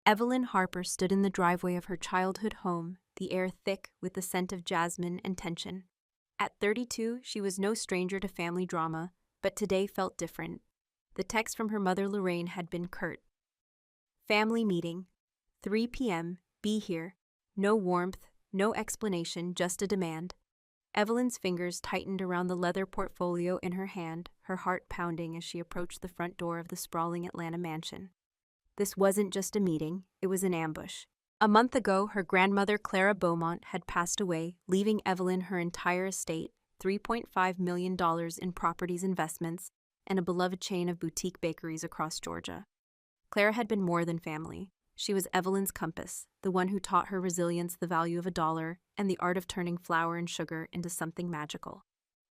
Evelyn Harper stood in the driveway of her childhood home, the air thick with the scent of jasmine and tension. At 32, she was no stranger to family drama, but today felt different. The text from her mother Lorraine had been curt. Family meeting. 3 p.m., be here. No warmth, no explanation, just a demand. Evelyn's fingers tightened around the leather portfolio in her hand, her heart pounding as she approached the front door of the sprawling Atlanta mansion. This wasn't just a meeting, it was an ambush. A month ago, her grandmother Clara Beaumont had passed away, leaving Evelyn her entire estate, $3.5 million in properties investments, and a beloved chain of boutique bakeries across Georgia. Clara had been more than family. She was Evelyn's compass, the one who taught her resilience the value of a dollar and the art of turning flour and sugar into something magical.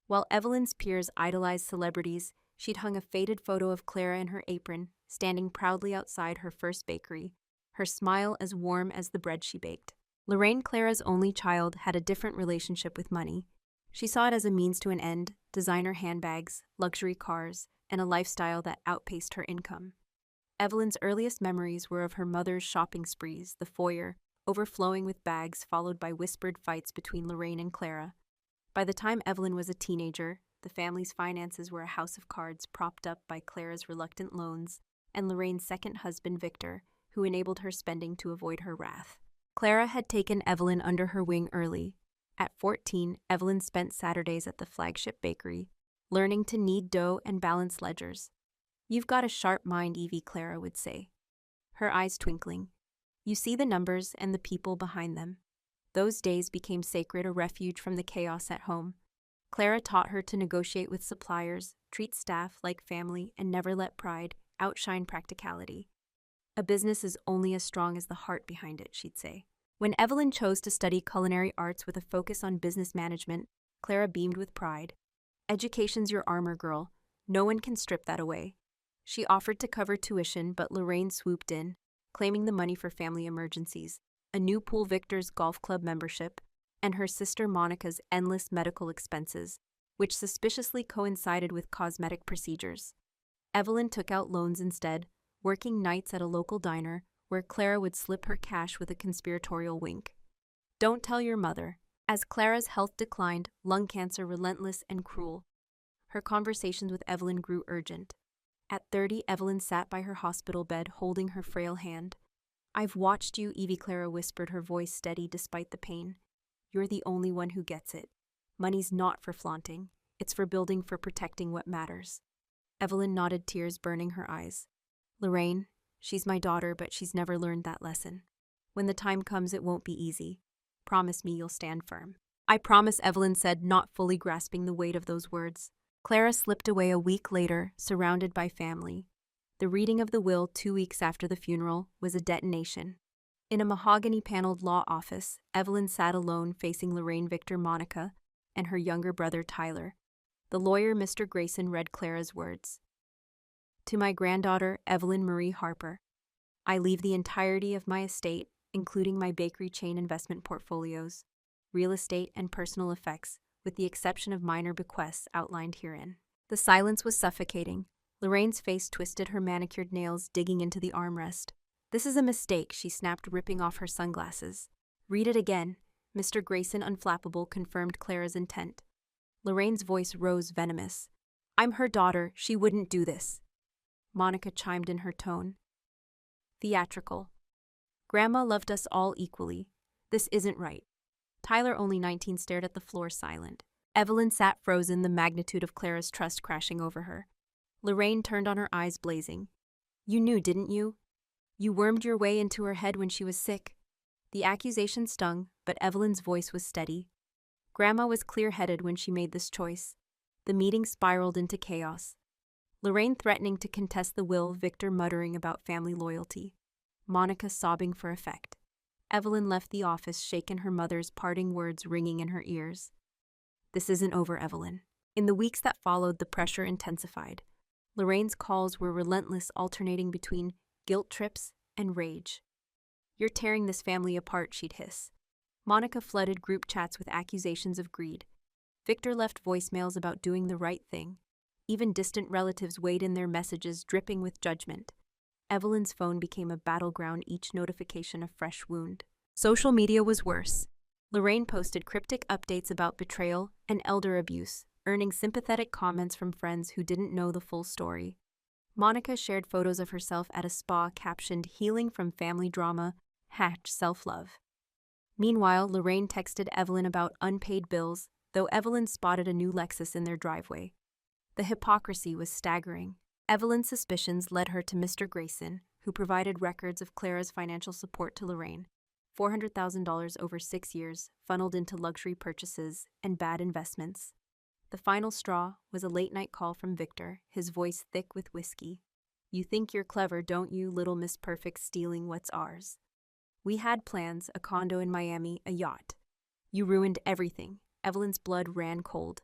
While Evelyn's peers idolized celebrities, she'd hung a faded photo of Clara in her apron, standing proudly outside her first bakery, her smile as warm as the bread she baked. Lorraine, Clara's only child, had a different relationship with money. She saw it as a means to an end: designer handbags, luxury cars, and a lifestyle that outpaced her income. Evelyn's earliest memories were of her mother's shopping sprees, the foyer, overflowing with bags followed by whispered fights between Lorraine and Clara. By the time Evelyn was a teenager, the family's finances were a house of cards propped up by Clara's reluctant loans and Lorraine's second husband, Victor, who enabled her spending to avoid her wrath. Clara had taken Evelyn under her wing early. At 14, Evelyn spent Saturdays at the flagship bakery, learning to knead dough and balance ledgers. "You've got a sharp mind, Evie," Clara would say, her eyes twinkling. "You see the numbers and the people behind them." Those days became sacred, a refuge from the chaos at home. Clara taught her to negotiate with suppliers, treat staff like family, and never let pride outshine practicality. "A business is only as strong as the heart behind it," she'd say. When Evelyn chose to study culinary arts with a focus on business management, Clara beamed with pride. "Education's your armor, girl. No one can strip that away." She offered to cover tuition, but Lorraine swooped in, claiming the money for family emergencies, a new pool, Victor's golf club membership, and her sister Monica's endless medical expenses, which suspiciously coincided with cosmetic procedures. Evelyn took out loans instead, working nights at a local diner where Clara would slip her cash with a conspiratorial wink. "Don't tell your mother." As Clara's health declined, lung cancer relentless and cruel, her conversations with Evelyn grew urgent. At 30, Evelyn sat by her hospital bed holding her frail hand. "I've watched you," Evie Clara whispered, her voice steady despite the pain. "You're the only one who gets it. Money's not for flaunting. It's for building, for protecting what matters." Evelyn nodded, tears burning her eyes. "Lorraine, she's my daughter, but she's never learned that lesson. When the time comes, it won't be easy. Promise me you'll stand firm." "I promise," Evelyn said, not fully grasping the weight of those words. Clara slipped away a week later, surrounded by family. The reading of the will 2 weeks after the funeral was a detonation. In a mahogany-paneled law office, Evelyn sat alone facing Lorraine, Victor, Monica, and her younger brother Tyler. The lawyer, Mr. Grayson, read Clara's words. "To my granddaughter, Evelyn Marie Harper, I leave the entirety of my estate, including my bakery chain investment portfolios, real estate, and personal effects, with the exception of minor bequests outlined herein." The silence was suffocating. Lorraine's face twisted, her manicured nails digging into the armrest. "This is a mistake," she snapped, ripping off her sunglasses. "Read it again." Mr. Grayson, unflappable, confirmed Clara's intent. Lorraine's voice rose venomous. "I'm her daughter. She wouldn't do this." Monica chimed in, her tone theatrical. "Grandma loved us all equally. This isn't right." Tyler, only 19, stared at the floor, silent. Evelyn sat frozen, the magnitude of Clara's trust crashing over her. Lorraine turned on her, eyes blazing. "You knew, didn't you? You wormed your way into her head when she was sick." The accusation stung, but Evelyn's voice was steady. Grandma was clear-headed when she made this choice. The meeting spiraled into chaos. Lorraine threatening to contest the will, Victor muttering about family loyalty, Monica sobbing for effect. Evelyn left the office, shaken, her mother's parting words ringing in her ears. "This isn't over, Evelyn." In the weeks that followed, the pressure intensified. Lorraine's calls were relentless, alternating between guilt trips and rage. "You're tearing this family apart," she'd hiss. Monica flooded group chats with accusations of greed. Victor left voicemails about doing the right thing. Even distant relatives weighed in, their messages dripping with judgment. Evelyn's phone became a battleground, each notification a fresh wound. Social media was worse. Lorraine posted cryptic updates about betrayal and elder abuse, earning sympathetic comments from friends who didn't know the full story. Monica shared photos of herself at a spa captioned "Healing from Family Drama, #self-love." Meanwhile, Lorraine texted Evelyn about unpaid bills, though Evelyn spotted a new Lexus in their driveway. The hypocrisy was staggering. Evelyn's suspicions led her to Mr. Grayson, who provided records of Clara's financial support to Lorraine. $400,000 over 6 years, funneled into luxury purchases and bad investments. The final straw was a late-night call from Victor, his voice thick with whiskey. "You think you're clever, don't you, little Miss Perfect, stealing what's ours? We had plans, a condo in Miami, a yacht. You ruined everything." Evelyn's blood ran cold.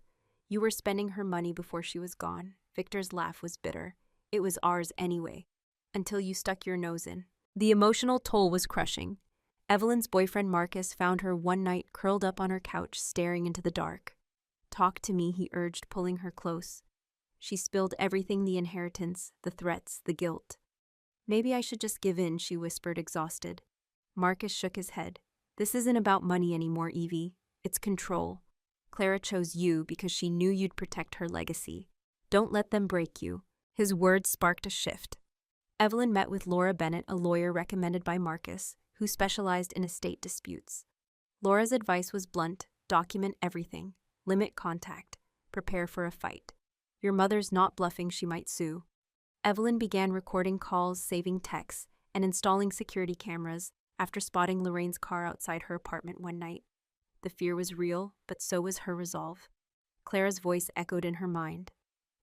"You were spending her money before she was gone." Victor's laugh was bitter. "It was ours anyway, until you stuck your nose in." The emotional toll was crushing. Evelyn's boyfriend Marcus found her one night curled up on her couch, staring into the dark. "Talk to me," he urged, pulling her close. She spilled everything: the inheritance, the threats, the guilt. "Maybe I should just give in," she whispered, exhausted. Marcus shook his head. "This isn't about money anymore, Evie. It's control. Clara chose you because she knew you'd protect her legacy. Don't let them break you." His words sparked a shift. Evelyn met with Laura Bennett, a lawyer recommended by Marcus, who specialized in estate disputes. Laura's advice was blunt: document everything, limit contact, prepare for a fight. Your mother's not bluffing, she might sue. Evelyn began recording calls, saving texts, and installing security cameras after spotting Lorraine's car outside her apartment one night. The fear was real, but so was her resolve. Clara's voice echoed in her mind.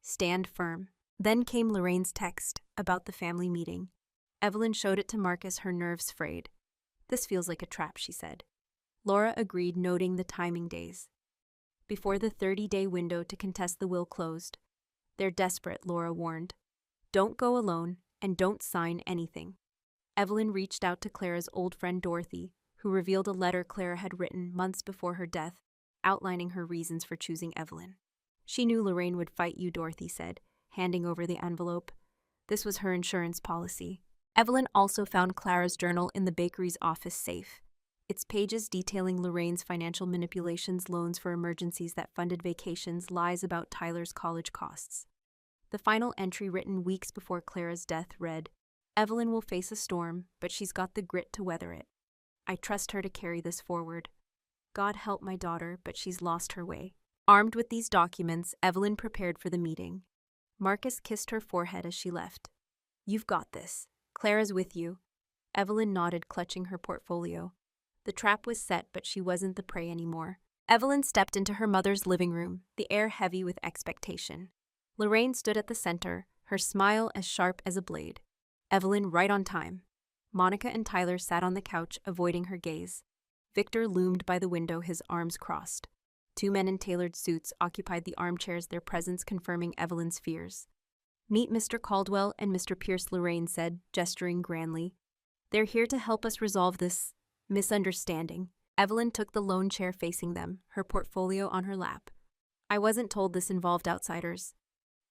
"Stand firm." Then came Lorraine's text about the family meeting. Evelyn showed it to Marcus, her nerves frayed. "This feels like a trap," she said. Laura agreed, noting the timing days. Before the 30-day window to contest the will closed. "They're desperate," Laura warned. "Don't go alone, and don't sign anything." Evelyn reached out to Clara's old friend Dorothy, who revealed a letter Clara had written months before her death, outlining her reasons for choosing Evelyn. "She knew Lorraine would fight you," Dorothy said, handing over the envelope. This was her insurance policy. Evelyn also found Clara's journal in the bakery's office safe. Its pages detailing Lorraine's financial manipulations, loans for emergencies that funded vacations, lies about Tyler's college costs. The final entry, written weeks before Clara's death, read, "Evelyn will face a storm, but she's got the grit to weather it. I trust her to carry this forward. God help my daughter, but she's lost her way." Armed with these documents, Evelyn prepared for the meeting. Marcus kissed her forehead as she left. "You've got this. Clara's with you." Evelyn nodded, clutching her portfolio. The trap was set, but she wasn't the prey anymore. Evelyn stepped into her mother's living room, the air heavy with expectation. Lorraine stood at the center, her smile as sharp as a blade. Evelyn right on time. Monica and Tyler sat on the couch, avoiding her gaze. Victor loomed by the window, his arms crossed. 2 men in tailored suits occupied the armchairs, their presence confirming Evelyn's fears. "Meet Mr. Caldwell and Mr. Pierce," Lorraine said, gesturing grandly. "They're here to help us resolve this misunderstanding." Evelyn took the lone chair facing them, her portfolio on her lap. "I wasn't told this involved outsiders."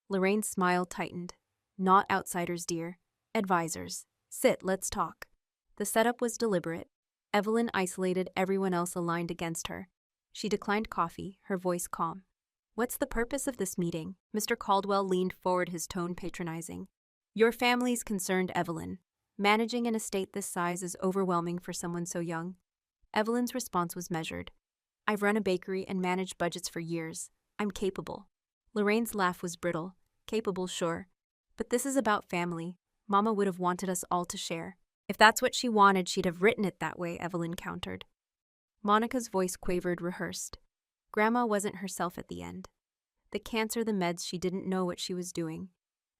Lorraine's smile tightened. "Not outsiders, dear. Advisors. Sit, let's talk." The setup was deliberate. Evelyn isolated everyone else aligned against her. She declined coffee, her voice calm. "What's the purpose of this meeting?" Mr. Caldwell leaned forward, his tone patronizing. "Your family's concerned, Evelyn. Managing an estate this size is overwhelming for someone so young." Evelyn's response was measured. "I've run a bakery and managed budgets for years. I'm capable." Lorraine's laugh was brittle. "Capable, sure. But this is about family. Mama would have wanted us all to share." "If that's what she wanted, she'd have written it that way," Evelyn countered. Monica's voice quavered, rehearsed. Grandma wasn't herself at the end. The cancer, the meds, she didn't know what she was doing.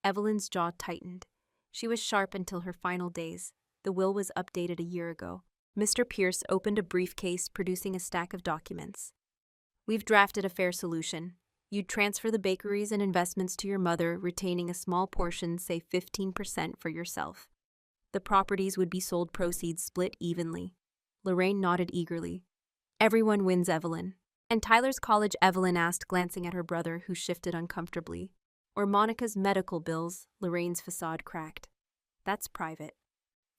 Evelyn's jaw tightened. She was sharp until her final days. The will was updated a year ago. Mr. Pierce opened a briefcase, producing a stack of documents. "We've drafted a fair solution. You'd transfer the bakeries and investments to your mother, retaining a small portion, say 15%, for yourself. The properties would be sold, proceeds split evenly." Lorraine nodded eagerly. "Everyone wins, Evelyn." "And Tyler's college?" Evelyn asked, glancing at her brother, who shifted uncomfortably. "Or Monica's medical bills?" Lorraine's facade cracked. That's private.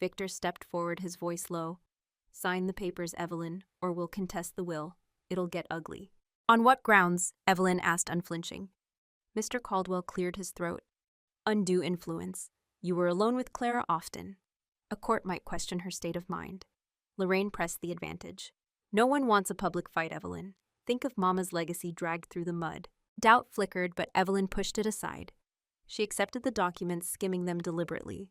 Victor stepped forward, his voice low. Sign the papers, Evelyn, or we'll contest the will. It'll get ugly. On what grounds? Evelyn asked, unflinching. Mr. Caldwell cleared his throat. Undue influence. You were alone with Clara often. A court might question her state of mind. Lorraine pressed the advantage. No one wants a public fight, Evelyn. Think of Mama's legacy dragged through the mud. Doubt flickered, but Evelyn pushed it aside. She accepted the documents, skimming them deliberately.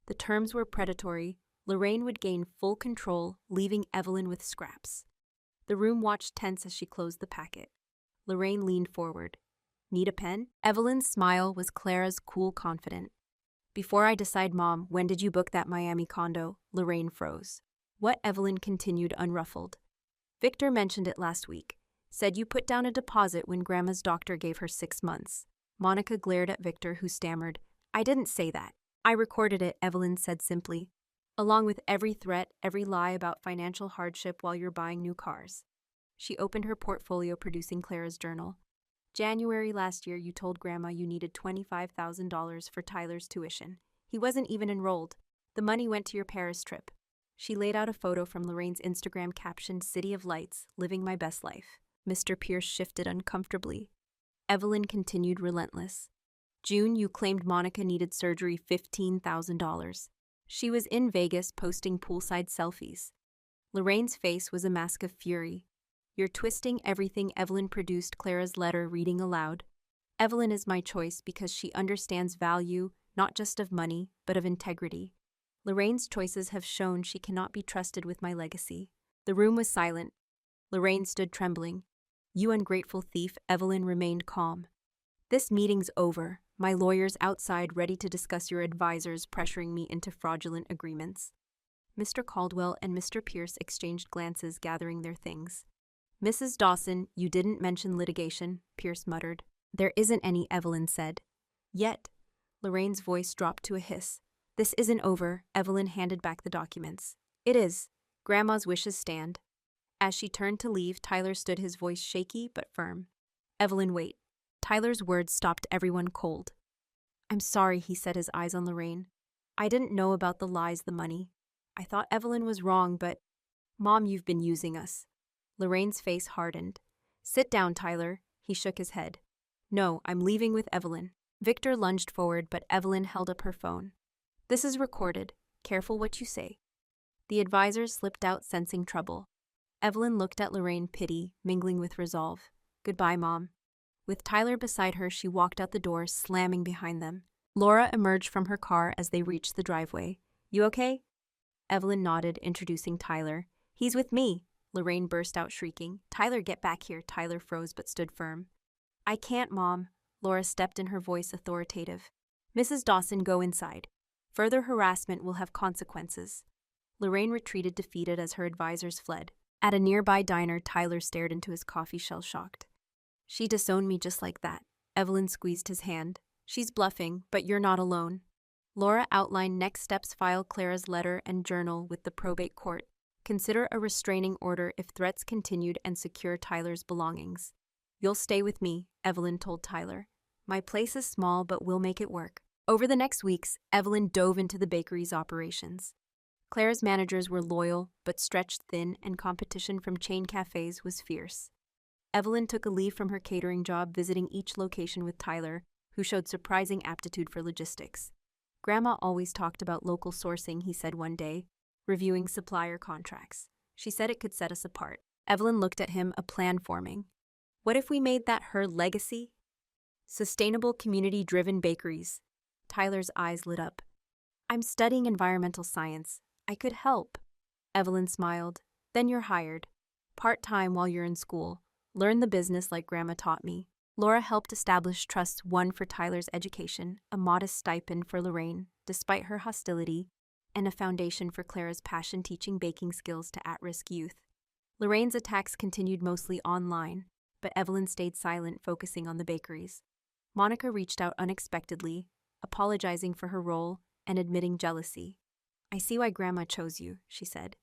The terms were predatory. Lorraine would gain full control, leaving Evelyn with scraps. The room watched tense as she closed the packet. Lorraine leaned forward. Need a pen? Evelyn's smile was Clara's cool, confident. Before I decide, Mom, when did you book that Miami condo? Lorraine froze. What? Evelyn continued, unruffled. Victor mentioned it last week. Said you put down a deposit when Grandma's doctor gave her 6 months. Monica glared at Victor, who stammered. I didn't say that. I recorded it, Evelyn said simply. Along with every threat, every lie about financial hardship while you're buying new cars. She opened her portfolio, producing Clara's journal. January last year, you told Grandma you needed $25,000 for Tyler's tuition. He wasn't even enrolled. The money went to your Paris trip. She laid out a photo from Lorraine's Instagram captioned City of Lights, living my best life. Mr. Pierce shifted uncomfortably. Evelyn continued, relentless. June, you claimed Monica needed surgery, $15,000. She was in Vegas posting poolside selfies. Lorraine's face was a mask of fury. You're twisting everything. Evelyn produced Clara's letter, reading aloud. Evelyn is my choice because she understands value, not just of money, but of integrity. Lorraine's choices have shown she cannot be trusted with my legacy. The room was silent. Lorraine stood trembling. You ungrateful thief. Evelyn remained calm. This meeting's over. My lawyer's outside, ready to discuss your advisors pressuring me into fraudulent agreements. Mr. Caldwell and Mr. Pierce exchanged glances, gathering their things. Mrs. Dawson, you didn't mention litigation, Pierce muttered. There isn't any, Evelyn said. Yet. Lorraine's voice dropped to a hiss. This isn't over. Evelyn handed back the documents. It is. Grandma's wishes stand. As she turned to leave, Tyler stood, his voice shaky but firm. Evelyn, wait. Tyler's words stopped everyone cold. I'm sorry, he said, his eyes on Lorraine. I didn't know about the lies, the money. I thought Evelyn was wrong, but… Mom, you've been using us. Lorraine's face hardened. Sit down, Tyler. He shook his head. No, I'm leaving with Evelyn. Victor lunged forward, but Evelyn held up her phone. This is recorded. Careful what you say. The advisors slipped out, sensing trouble. Evelyn looked at Lorraine, pity mingling with resolve. Goodbye, Mom. With Tyler beside her, she walked out the door, slamming behind them. Laura emerged from her car as they reached the driveway. You okay? Evelyn nodded, introducing Tyler. He's with me. Lorraine burst out, shrieking. Tyler, get back here. Tyler froze but stood firm. I can't, Mom. Laura stepped in, her voice authoritative. Mrs. Dawson, go inside. Further harassment will have consequences. Lorraine retreated, defeated, as her advisors fled. At a nearby diner, Tyler stared into his coffee, shell-shocked. She disowned me just like that. Evelyn squeezed his hand. She's bluffing, but you're not alone. Laura outlined next steps: file Clara's letter and journal with the probate court. Consider a restraining order if threats continued, and secure Tyler's belongings. You'll stay with me, Evelyn told Tyler. My place is small, but we'll make it work. Over the next weeks, Evelyn dove into the bakery's operations. Clara's managers were loyal, but stretched thin, and competition from chain cafes was fierce. Evelyn took a leave from her catering job, visiting each location with Tyler, who showed surprising aptitude for logistics. Grandma always talked about local sourcing, he said one day, reviewing supplier contracts. She said it could set us apart. Evelyn looked at him, a plan forming. What if we made that her legacy? Sustainable, community-driven bakeries. Tyler's eyes lit up. I'm studying environmental science. I could help. Evelyn smiled. Then you're hired. Part-time while you're in school. Learn the business like Grandma taught me. Laura helped establish trusts, one for Tyler's education, a modest stipend for Lorraine, despite her hostility, and a foundation for Clara's passion, teaching baking skills to at-risk youth. Lorraine's attacks continued, mostly online, but Evelyn stayed silent, focusing on the bakeries. Monica reached out unexpectedly, apologizing for her role and admitting jealousy. I see why Grandma chose you, she said.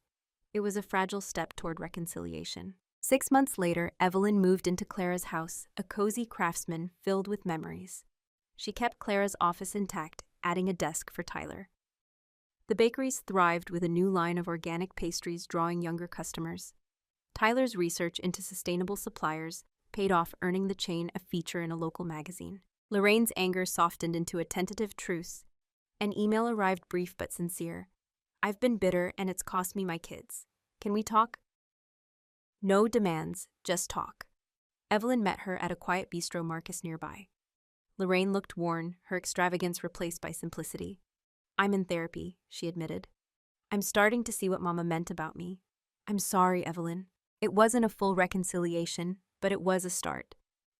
It was a fragile step toward reconciliation. 6 months later, Evelyn moved into Clara's house, a cozy craftsman filled with memories. She kept Clara's office intact, adding a desk for Tyler. The bakeries thrived with a new line of organic pastries drawing younger customers. Tyler's research into sustainable suppliers paid off, earning the chain a feature in a local magazine. Lorraine's anger softened into a tentative truce. An email arrived, brief but sincere. "I've been bitter and it's cost me my kids. Can we talk?" No demands, just talk. Evelyn met her at a quiet bistro Marcus nearby. Lorraine looked worn, her extravagance replaced by simplicity. "I'm in therapy," she admitted. "I'm starting to see what Mama meant about me. I'm sorry, Evelyn. It wasn't a full reconciliation, but it was a start."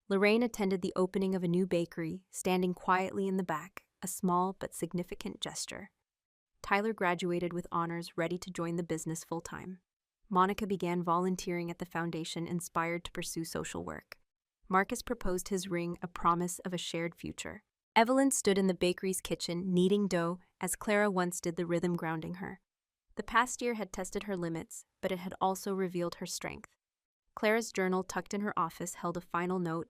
Lorraine attended the opening of a new bakery, standing quietly in the back, a small but significant gesture. Tyler graduated with honors, ready to join the business full-time. Monica began volunteering at the foundation, inspired to pursue social work. Marcus proposed his ring, a promise of a shared future. Evelyn stood in the bakery's kitchen, kneading dough, as Clara once did, the rhythm grounding her. The past year had tested her limits, but it had also revealed her strength. Clara's journal, tucked in her office, held a final note.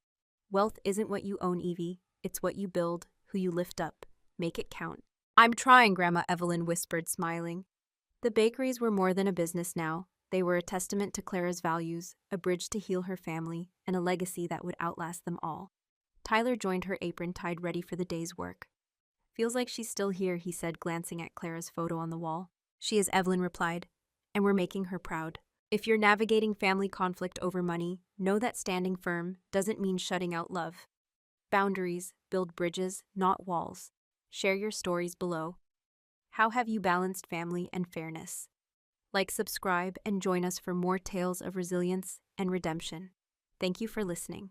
"Wealth isn't what you own, Evie. It's what you build, who you lift up. Make it count." "I'm trying, Grandma," Evelyn whispered, smiling. The bakeries were more than a business now. They were a testament to Clara's values, a bridge to heal her family, and a legacy that would outlast them all. Tyler joined her, apron tied, ready for the day's work. "Feels like she's still here," he said, glancing at Clara's photo on the wall. "She is," Evelyn replied, "and we're making her proud." If you're navigating family conflict over money, know that standing firm doesn't mean shutting out love. Boundaries build bridges, not walls. Share your stories below. How have you balanced family and fairness? Like, subscribe, and join us for more tales of resilience and redemption. Thank you for listening.